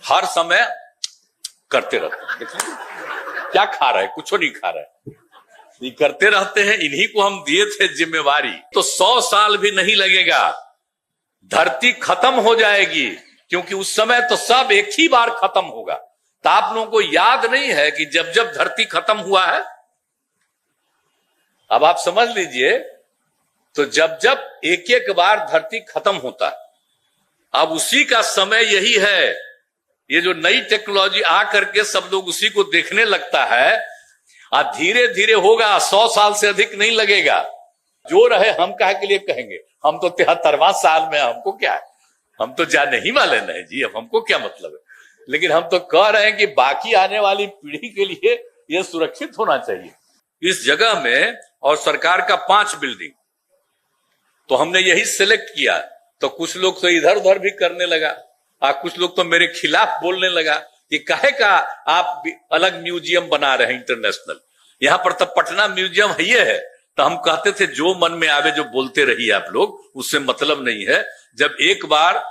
हर समय करते रहते हैं। क्या खा रहे हैं? कुछ नहीं खा रहे हैं, ये करते रहते हैं। इन्हीं को हम दिए थे जिम्मेवारी। तो 100 साल भी नहीं लगेगा, धरती खत्म हो जाएगी, क्योंकि उस समय तो सब एक ही बार खत्म होगा। तो आप लोगों को याद नहीं है कि जब जब धरती खत्म हुआ है? अब आप समझ लीजिए, तो जब जब एक एक बार धरती खत्म होता है, अब उसी का समय यही है। ये जो नई टेक्नोलॉजी आ करके सब लोग उसी को देखने लगता है, और धीरे धीरे होगा। 100 साल से अधिक नहीं लगेगा। जो रहे हम काहे के लिए कहेंगे? हम तो 73वां साल में, हमको क्या है, हम तो जाने ही वाले नहीं जी, अब हमको क्या मतलब है। लेकिन हम तो कह रहे हैं कि बाकी आने वाली पीढ़ी के लिए यह सुरक्षित होना चाहिए। इस जगह में और सरकार का 5 बिल्डिंग, तो हमने यही सिलेक्ट किया। तो कुछ लोग तो इधर उधर भी करने लगा, और कुछ लोग तो मेरे खिलाफ बोलने लगा कि काहे का आप अलग म्यूजियम बना रहे हैं इंटरनेशनल, यहां पर तो पटना म्यूजियम है ये है। तो हम कहते थे जो मन में आवे जो बोलते रहिए आप लोग, उससे मतलब नहीं है। जब एक बार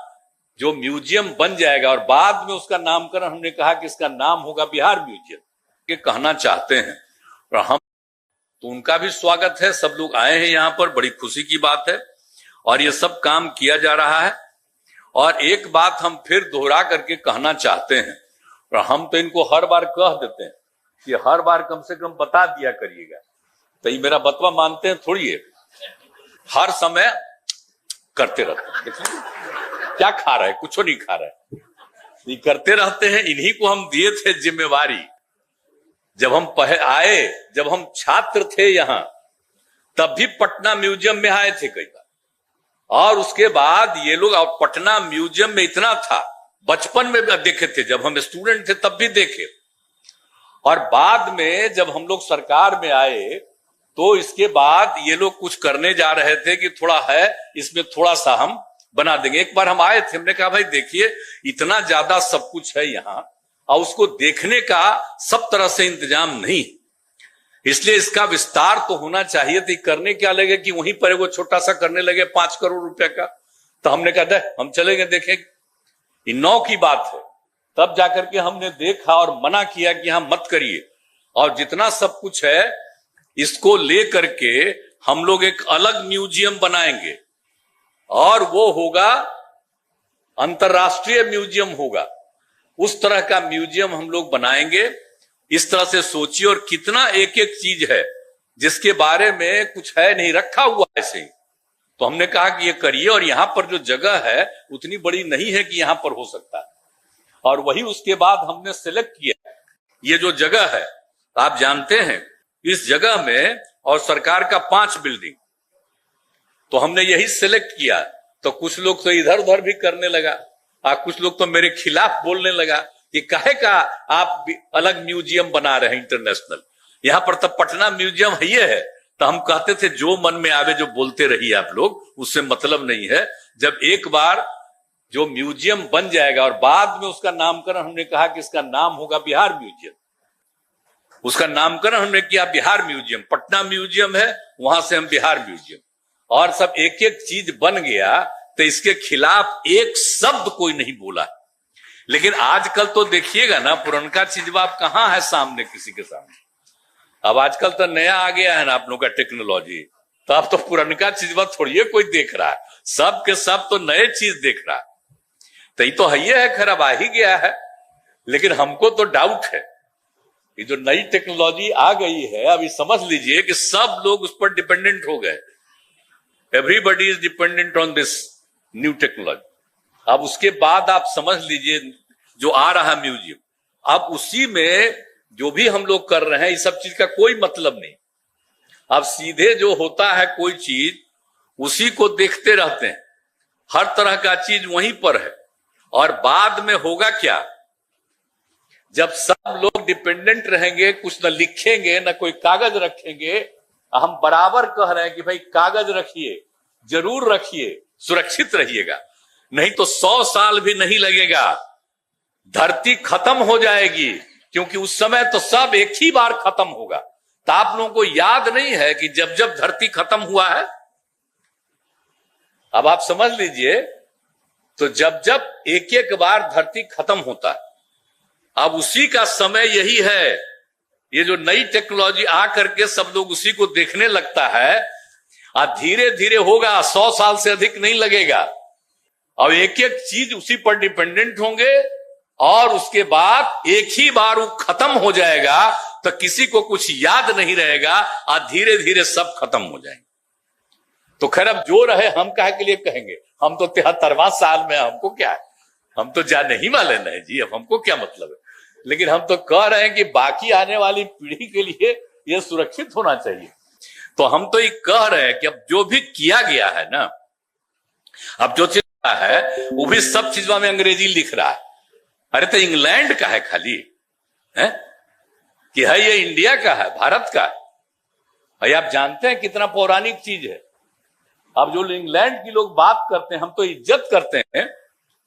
जो म्यूजियम बन जाएगा और बाद में उसका नामकरण, हमने कहा कि इसका नाम होगा बिहार म्यूजियम, ये कहना चाहते हैं। और हम तो उनका भी स्वागत है, सब लोग आए हैं यहाँ पर, बड़ी खुशी की बात है। और ये सब काम किया जा रहा है। और एक बात हम फिर दोहरा करके कहना चाहते हैं, और हम तो इनको हर बार कह देते हैं कि हर बार कम से कम बता दिया करिएगा। तो ये मेरा बतवा मानते हैं थोड़ी है, हर समय करते रहते हैं। क्या खा रहे हैं? कुछ नहीं खा रहे हैं, ये करते रहते हैं। इन्हीं को हम दिए थे जिम्मेवारी। जब हम आए, जब हम छात्र थे यहां, तब भी पटना म्यूजियम में आए थे कई बार। और उसके बाद ये लोग, और पटना म्यूजियम में इतना था, बचपन में देखे थे, जब हम स्टूडेंट थे तब भी देखे। और बाद में जब हम लोग सरकार में आए, तो इसके बाद ये लोग कुछ करने जा रहे थे कि थोड़ा है इसमें, थोड़ा सा हम बना देंगे। एक बार हम आए थे, हमने कहा भाई देखिए इतना ज्यादा सब कुछ है यहाँ, और उसको देखने का सब तरह से इंतजाम नहीं, इसलिए इसका विस्तार तो होना चाहिए। तो करने क्या लगे कि वहीं पर वो छोटा सा करने लगे 5 करोड़ रुपए का। तो हमने कहा दे हम चलेंगे देखें। ये 9 की बात है, तब जाकर के हमने देखा और मना किया कि यहां मत करिए। और जितना सब कुछ है इसको लेकर के हम लोग एक अलग म्यूजियम बनाएंगे, और वो होगा अंतरराष्ट्रीय म्यूजियम होगा। उस तरह का म्यूजियम हम लोग बनाएंगे। इस तरह से सोचिए, और कितना एक एक चीज है जिसके बारे में कुछ है नहीं, रखा हुआ ऐसे ही। तो हमने कहा कि ये करिए, और यहां पर जो जगह है उतनी बड़ी नहीं है कि यहां पर हो सकता है। और वही उसके बाद हमने सिलेक्ट किया ये जो जगह है, आप जानते हैं इस जगह में और सरकार का 5 बिल्डिंग, तो हमने यही सिलेक्ट किया। तो कुछ लोग तो इधर उधर भी करने लगा, और कुछ लोग तो मेरे खिलाफ बोलने लगा कि काहे का आप अलग म्यूजियम बना रहे हैं इंटरनेशनल, यहां पर तो पटना म्यूजियम है ये है। तो हम कहते थे जो मन में आवे जो बोलते रहिए आप लोग, उससे मतलब नहीं है। जब एक बार जो म्यूजियम बन जाएगा और बाद में उसका नामकरण, हमने कहा कि इसका नाम होगा बिहार म्यूजियम, उसका नामकरण हमने किया बिहार म्यूजियम। पटना म्यूजियम है, वहां से हम बिहार म्यूजियम, और सब एक एक चीज बन गया। तो इसके खिलाफ एक शब्द कोई नहीं बोला। लेकिन आजकल तो देखिएगा ना, पुरनका चीजवा आप कहां है सामने, किसी के सामने। अब आजकल तो नया आ गया है ना आप लोगों का टेक्नोलॉजी, तो अब तो पुरनका चीजवा थोड़ी कोई देख रहा है, सब के सब तो नए चीज देख रहा है। तो ये तो है खैर, अब आ ही गया है। लेकिन हमको तो डाउट है, ये जो नई टेक्नोलॉजी आ गई है, अभी समझ लीजिए कि सब लोग उस पर डिपेंडेंट हो गए। Everybody is dependent on this new technology. अब उसके बाद आप समझ लीजिए जो आ रहा म्यूजियम, अब उसी में जो भी हम लोग कर रहे हैं, इस सब चीज का कोई मतलब नहीं। अब सीधे जो होता है कोई चीज, उसी को देखते रहते हैं, हर तरह का चीज वहीं पर है। और बाद में होगा क्या, जब सब लोग डिपेंडेंट रहेंगे, कुछ न लिखेंगे न कोई कागज रखेंगे। हम बराबर कह रहे हैं कि भाई कागज रखिए, जरूर रखिए, सुरक्षित रहिएगा, नहीं तो 100 साल भी नहीं लगेगा, धरती खत्म हो जाएगी, क्योंकि उस समय तो सब एक ही बार खत्म होगा। तो आप लोगों को याद नहीं है कि जब जब धरती खत्म हुआ है? अब आप समझ लीजिए, तो जब जब एक एक बार धरती खत्म होता है, अब उसी का समय यही है। ये जो नई टेक्नोलॉजी आ करके सब लोग उसी को देखने लगता है, और धीरे धीरे होगा, 100 साल से अधिक नहीं लगेगा। अब एक एक चीज उसी पर डिपेंडेंट होंगे, और उसके बाद एक ही बार वो खत्म हो जाएगा, तो किसी को कुछ याद नहीं रहेगा, और धीरे धीरे सब खत्म हो जाएंगे। तो खैर, अब जो रहे हम काहे के लिए कहेंगे, हम तो 73वां साल में, हमको क्या है, हम तो जाने ही वाले नहीं जी, अब हमको क्या मतलब है। लेकिन हम तो कह रहे हैं कि बाकी आने वाली पीढ़ी के लिए यह सुरक्षित होना चाहिए। तो हम तो ये कह रहे हैं कि अब जो भी किया गया है ना, अब जो चीज है वो भी सब चीजों में अंग्रेजी लिख रहा है। अरे तो इंग्लैंड का है खाली है कि है ये इंडिया का है, भारत का है। भाई आप जानते हैं कितना पौराणिक चीज है। अब जो इंग्लैंड की लोग बात करते हैं, हम तो इज्जत करते हैं,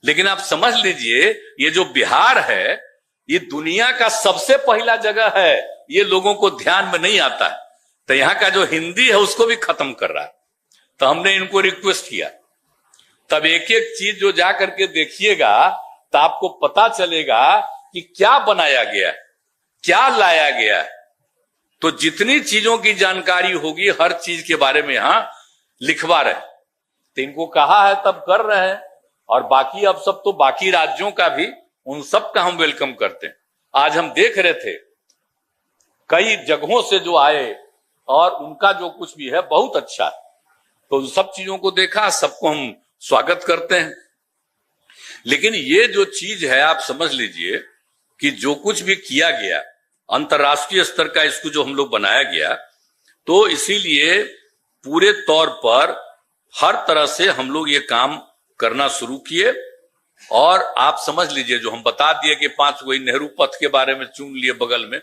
लेकिन आप समझ लीजिए ये जो बिहार है, ये दुनिया का सबसे पहला जगह है। ये लोगों को ध्यान में नहीं आता है। तो यहां का जो हिंदी है उसको भी खत्म कर रहा है। तो हमने इनको रिक्वेस्ट किया, तब एक एक चीज जो जा करके देखिएगा तो आपको पता चलेगा कि क्या बनाया गया है, क्या लाया गया है। तो जितनी चीजों की जानकारी होगी, हर चीज के बारे में यहां लिखवा रहे। तो इनको कहा है तब कर रहे हैं, और बाकी अब सब तो बाकी राज्यों का भी, उन सब का हम वेलकम करते हैं। आज हम देख रहे थे कई जगहों से जो आए, और उनका जो कुछ भी है बहुत अच्छा है। तो उन सब चीजों को देखा, सबको हम स्वागत करते हैं। लेकिन ये जो चीज है, आप समझ लीजिए कि जो कुछ भी किया गया अंतर्राष्ट्रीय स्तर का, इसको जो हम लोग बनाया गया, तो इसीलिए पूरे तौर पर हर तरह से हम लोग ये काम करना शुरू किए। और आप समझ लीजिए, जो हम बता दिए कि 5 वही नेहरू पथ के बारे में चुन लिए बगल में,